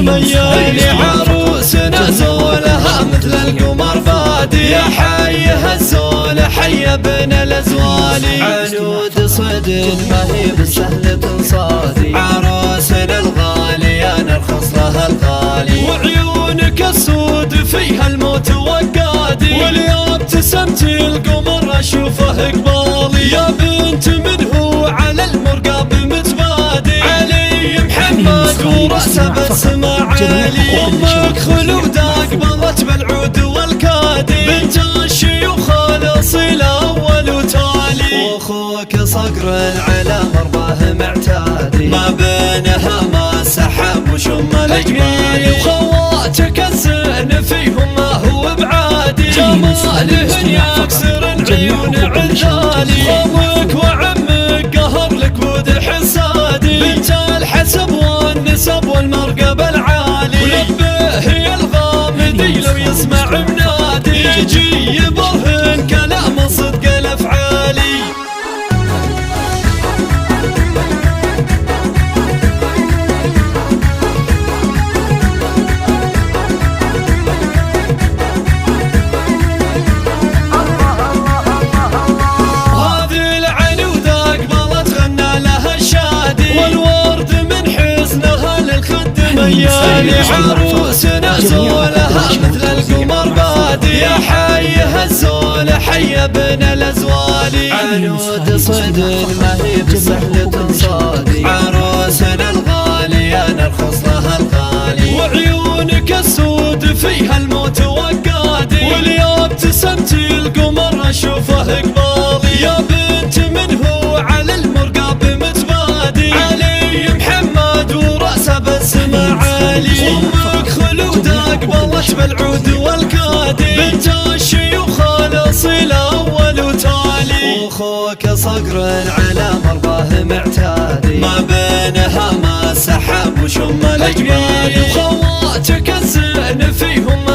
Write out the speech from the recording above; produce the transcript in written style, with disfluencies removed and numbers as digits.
ميالي عروسنا زولها مثل القمر بادي يا حي الزول حي ابن الازوالي عنود صدق ما هي بالسهل تنصادي عروسنا الغالي انا ارخص لها الغالي وعيونك السود فيها الموت وقادي واليوم ابتسمتي القمر اشوفه قبالي يا بنت من هو على المرقاب متبادي علي محمد ورأسه بالسما عالي امك خلودة قبلت بالعود والكادي بنت الشيوخ الاصيل اول وتالي واخوك صقر على مرضاه معتادي ما بينها ما سحب وشم الاجمالي وخواتك الزين فيهم ما هو بعادي جمالهن يكسر العيون عذالي امك وعمك قهر لك بود حسادي بنت الحسب والنسب والمرقب العالي ولبه يا الغامدي لو يسمع منادي يجي يبرهن كلام صدق الافعالي ميالي عروسنا زولها مثل القمر بادي يا حي الزول حي ابن الازوالي عنود صدق ما هي بالسهل تنصادي عروسنا الغالي انا ارخص لها الغالي وعيونك السود فيها الموت وقادي واليوم ابتسمتي القمر اشوفه قبالي يا بنت من هو على المرقاب متبادي علي محمد ورأسه بالسما عالي امك خلودة قبلت بالعود والكادي بنت الشيوخ الاصيل اول وتالي واخوك صقر على مرضاه معتادي ما بينها ما سحب وشم الاجمالي وخواتك الزين فيهم